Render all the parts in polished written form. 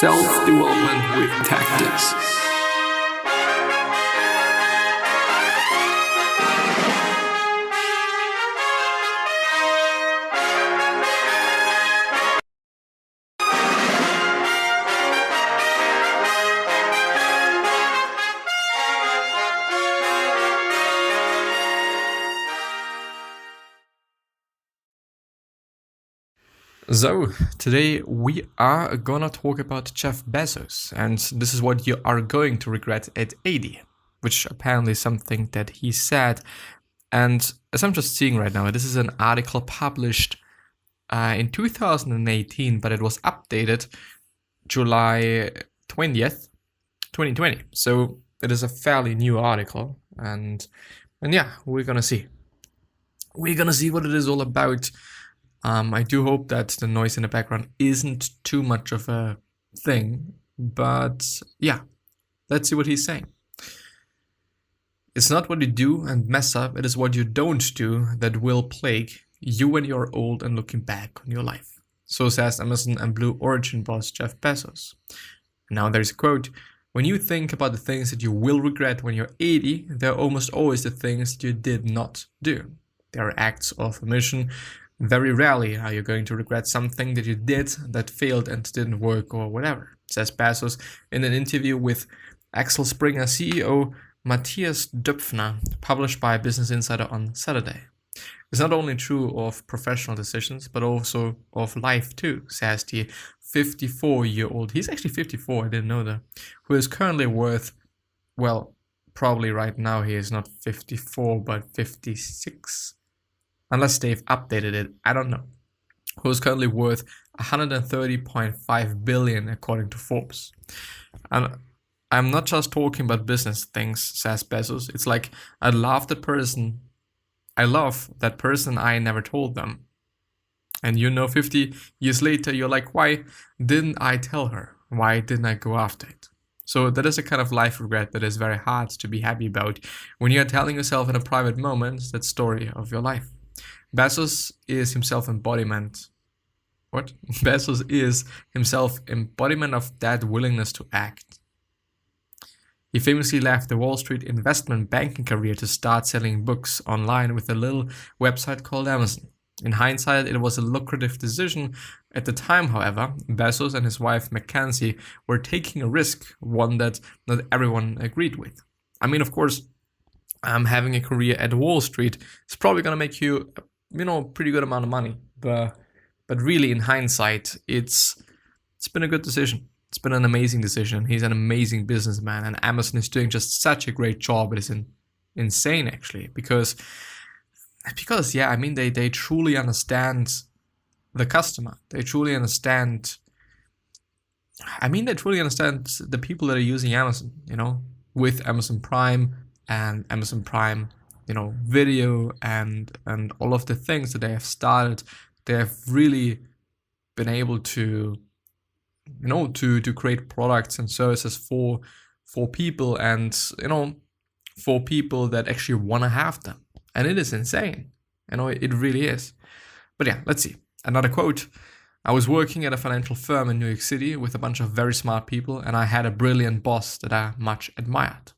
Self-development with tactics. So, today we are gonna talk about Jeff Bezos, and this is what you are going to regret at 80, which apparently is something that he said. And as I'm just seeing right now, this is an article published in 2018, but it was updated July 20th, 2020. So it is a fairly new article, and yeah, we're gonna see. We're gonna see what it is all about. I do hope that the noise in the background isn't too much of a thing, but yeah, let's see what he's saying. It's not what you do and mess up, it is what you don't do that will plague you when you're old and looking back on your life. So says Amazon and Blue Origin boss Jeff Bezos. Now there's a quote: when you think about the things that you will regret when you're 80, they're almost always the things that you did not do. They are acts of omission. Very rarely are you going to regret something that you did that failed and didn't work or whatever, says Bezos in an interview with Axel Springer CEO Matthias Döpfner, published by Business Insider on Saturday. It's not only true of professional decisions, but also of life too, says the 54-year-old. He's actually 54, I didn't know that. Who is currently worth, well, probably right now he is not 54, but 56. Unless they've updated it, I don't know. Who's currently worth 130.5 billion according to Forbes. And I'm not just talking about business things, says Bezos. It's like I love that person I never told them. And 50 years later, you're like, why didn't I tell her? Why didn't I go after it? So that is a kind of life regret that is very hard to be happy about when you're telling yourself in a private moment that story of your life. Bezos is himself embodiment. What? Bezos is himself embodiment of that willingness to act. He famously left the Wall Street investment banking career to start selling books online with a little website called Amazon. In hindsight, it was a lucrative decision. At the time, however, Bezos and his wife Mackenzie were taking a risk, one that not everyone agreed with. I mean, of course, having a career at Wall Street is probably going to make you pretty good amount of money, but really in hindsight, it's been a good decision. It's been an amazing decision. He's an amazing businessman, and Amazon is doing just such a great job. It is insane actually, because yeah, I mean they truly understand the customer. They truly understand the people that are using Amazon, with Amazon Prime and Amazon Prime video and all of the things that they have started. They have really been able to to create products and services for people, and for people that actually want to have them. And it is insane, it really is. But yeah, let's see another quote. I was working at a financial firm in New York City with a bunch of very smart people, and I had a brilliant boss that I much admired,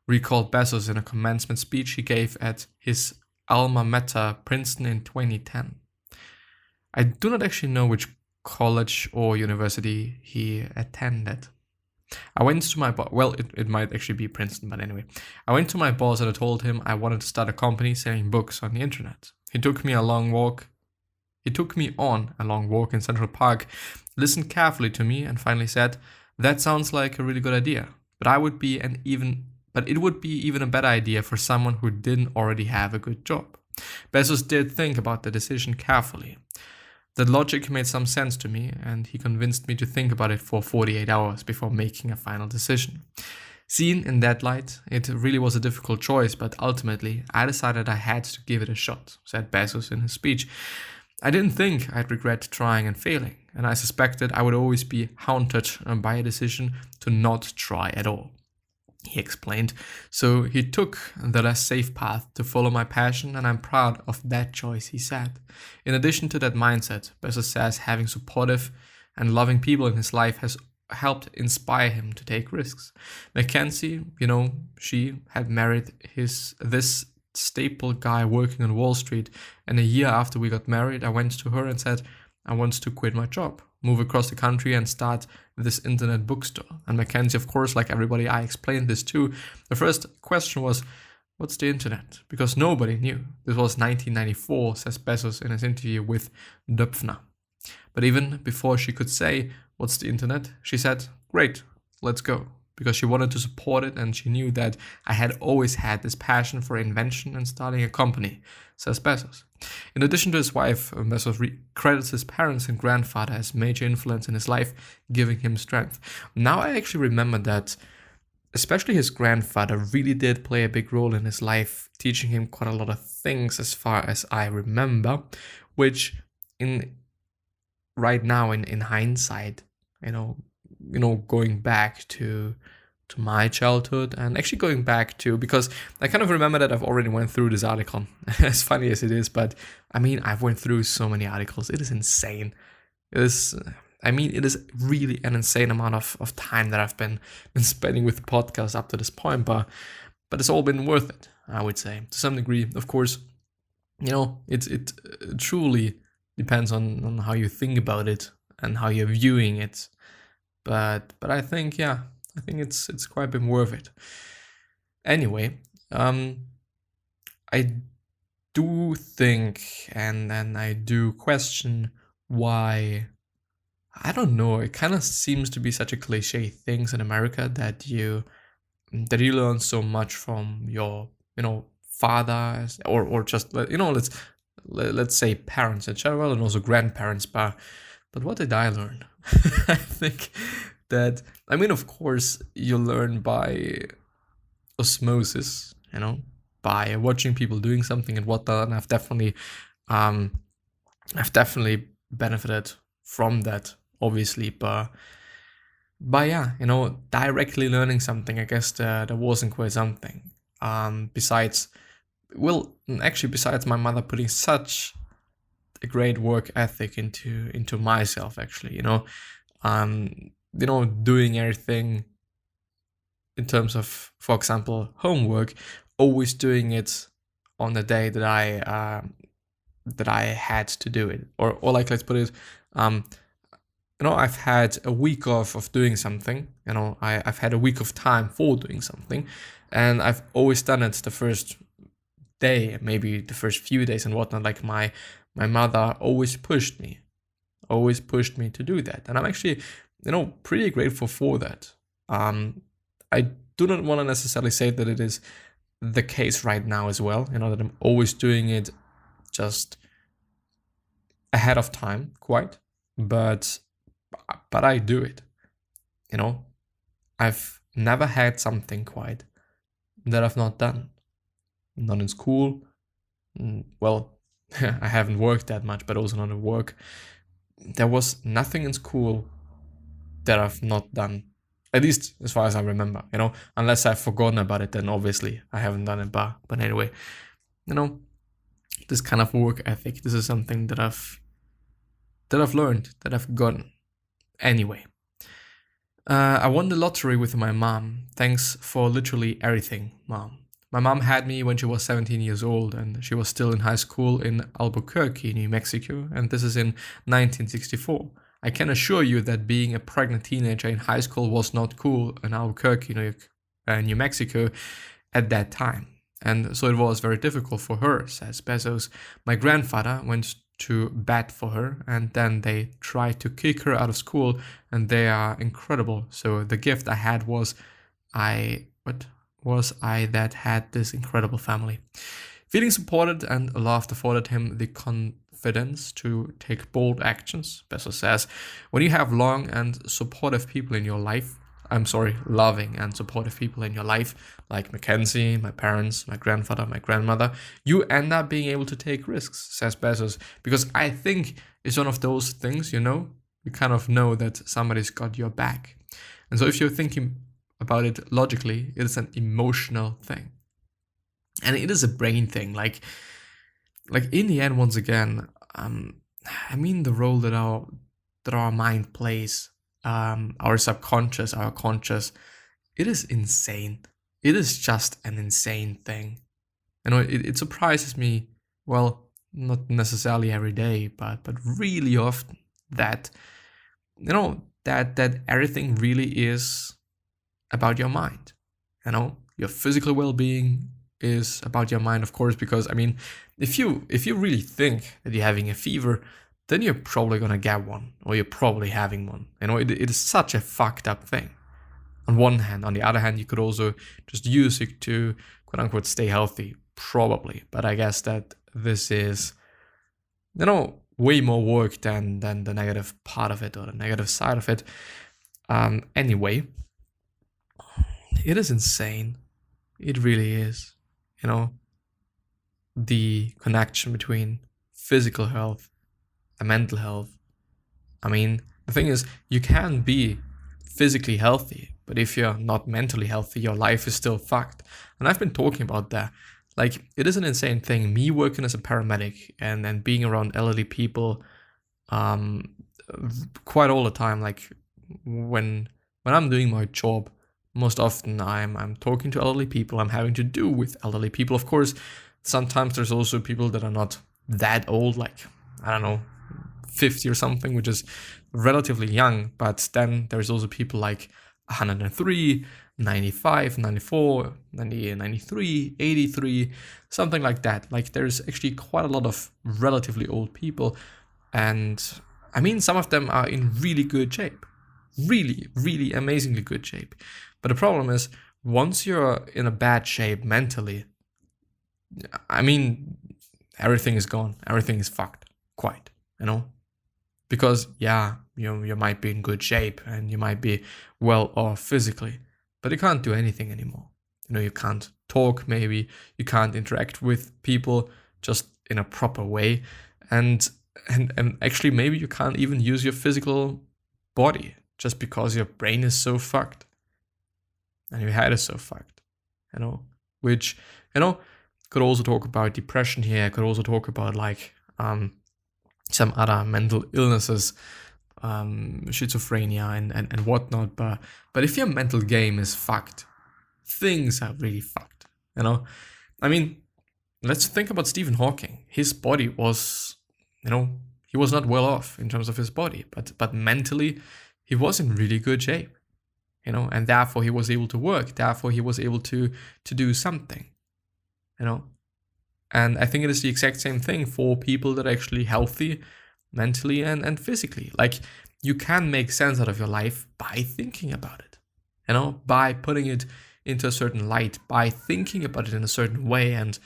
recalled Bezos in a commencement speech he gave at his alma mater, Princeton, in 2010. I do not actually know which college or university he attended. I went to my boss, well, it might actually be Princeton, but anyway. I went to my boss and I told him I wanted to start a company selling books on the internet. He took me on a long walk in Central Park, listened carefully to me, and finally said, that sounds like a really good idea, but it would be even a better idea for someone who didn't already have a good job. Bezos did think about the decision carefully. The logic made some sense to me, and he convinced me to think about it for 48 hours before making a final decision. Seen in that light, it really was a difficult choice, but ultimately, I decided I had to give it a shot, said Bezos in his speech. I didn't think I'd regret trying and failing, and I suspected I would always be haunted by a decision to not try at all. He explained. So he took the less safe path to follow my passion, and I'm proud of that choice, he said. In addition to that mindset, Bezos says having supportive and loving people in his life has helped inspire him to take risks. Mackenzie, she had married this staple guy working on Wall Street, and a year after we got married, I went to her and said, I want to quit my job, move across the country and start this internet bookstore. And Mackenzie, of course, like everybody I explained this to, the first question was, what's the internet? Because nobody knew. This was 1994, says Bezos in his interview with Döpfner. But even before she could say, what's the internet? She said, great, let's go. Because she wanted to support it, and she knew that I had always had this passion for invention and starting a company, says Bezos. In addition to his wife, Bezos credits his parents and grandfather as major influence in his life, giving him strength. Now I actually remember that especially his grandfather really did play a big role in his life, teaching him quite a lot of things as far as I remember, which right now in hindsight, going back to my childhood, and actually going back to, because I kind of remember that I've already went through this article, as funny as it is, but I mean, I've went through so many articles. It is insane. It is really an insane amount of time that I've been spending with the podcast up to this point, but it's all been worth it, I would say, to some degree. Of course, it truly depends on how you think about it and how you're viewing it. But I think, it's quite been worth it. Anyway, I do think and I do question why, I don't know, it kind of seems to be such a cliche things in America that you learn so much from your, father or just, let's say parents in general, and also grandparents, but what did I learn? I think that, of course, you learn by osmosis, by watching people doing something and whatnot. And I've definitely benefited from that, obviously. But yeah, directly learning something, I guess there wasn't quite something. Besides my mother putting such a great work ethic into myself, actually, doing everything in terms of, for example, homework, always doing it on the day that I had to do it, or like, let's put it, I've had a week of doing something, I've had a week of time for doing something, and I've always done it the first day, maybe the first few days and whatnot. Like my mother always pushed me to do that, and I'm actually, pretty grateful for that. I do not want to necessarily say that it is the case right now as well, that I'm always doing it just ahead of time, quite, but I do it. I've never had something quite that I've not done. Not in school. Well, I haven't worked that much, but also not at work. There was nothing in school that I've not done, at least as far as I remember, unless I've forgotten about it, then obviously I haven't done it. But anyway, this kind of work ethic, this is something that I've learned, that I've gotten. Anyway, I won the lottery with my mom. Thanks for literally everything, Mom. My mom had me when she was 17 years old, and she was still in high school in Albuquerque, New Mexico, and this is in 1964. I can assure you that being a pregnant teenager in high school was not cool in Albuquerque, New Mexico at that time. And so it was very difficult for her, says Bezos. My grandfather went to bat for her, and then they tried to kick her out of school, and they are incredible. So the gift I had was I that had this incredible family. Feeling supported and loved afforded him the confidence to take bold actions. Bezos says, when you have loving and supportive people in your life, like Mackenzie, my parents, my grandfather, my grandmother, you end up being able to take risks, says Bezos. Because I think it's one of those things, you kind of know that somebody's got your back. And so if you're thinking about it logically, it is an emotional thing. And it is a brain thing. Like in the end, once again, the role that our mind plays our subconscious, our conscious, it is insane. It is just an insane thing. It surprises me, well, not necessarily every day, but really often that, that everything really is about your mind. Your physical well-being is about your mind, of course, because if you really think that you're having a fever, then you're probably gonna get one, or you're probably having one. It is such a fucked up thing. On one hand, on the other hand, you could also just use it to quote unquote stay healthy, probably. But I guess that this is, way more work than the negative part of it or the negative side of it. Anyway, it is insane. It really is. The connection between physical health and mental health. The thing is, you can be physically healthy, but if you're not mentally healthy, your life is still fucked. And I've been talking about that. Like, it is an insane thing. Me working as a paramedic and being around elderly people quite all the time. Like, when I'm doing my job, most often I'm talking to elderly people. I'm having to do with elderly people. Of course, sometimes there's also people that are not that old, like, I don't know, 50 or something, which is relatively young. But then there's also people like 103, 95, 94, 90, 93, 83, something like that. Like, there's actually quite a lot of relatively old people. And some of them are in really good shape. Really, really amazingly good shape. But the problem is, once you're in a bad shape mentally, everything is gone. Everything is fucked. Quite, Because, yeah, you might be in good shape and you might be well off physically, but you can't do anything anymore. You can't talk, maybe. You can't interact with people just in a proper way. And actually, maybe you can't even use your physical body just because your brain is so fucked and your head is so fucked, which, could also talk about depression here. Could also talk about like some other mental illnesses, schizophrenia and whatnot. But if your mental game is fucked, things are really fucked, let's think about Stephen Hawking. His body was, he was not well off in terms of his body, but mentally he was in really good shape, and therefore he was able to work, therefore he was able to do something, And I think it is the exact same thing for people that are actually healthy mentally and physically. Like, you can make sense out of your life by thinking about it, by putting it into a certain light, by thinking about it in a certain way, and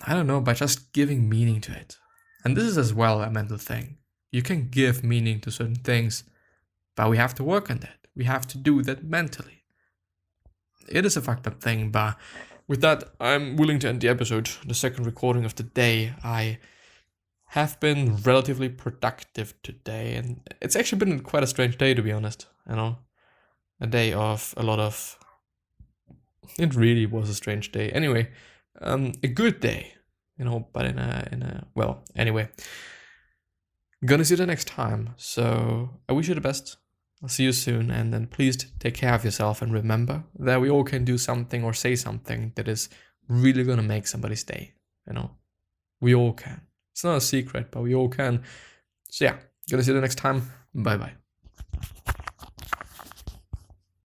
by just giving meaning to it. And this is as well a mental thing. You can give meaning to certain things, but we have to work on that. We have to do that mentally. It is a fucked up thing, but with that, I'm willing to end the episode, the second recording of the day. I have been relatively productive today, and it's actually been quite a strange day, to be honest. A day of a lot of... It really was a strange day. Anyway, a good day, but in a well, anyway. Gonna see you the next time, so I wish you the best. I'll see you soon, and then please take care of yourself, and remember that we all can do something or say something that is really gonna make somebody's day, We all can. It's not a secret, but we all can. So yeah, gonna see you the next time. Bye-bye.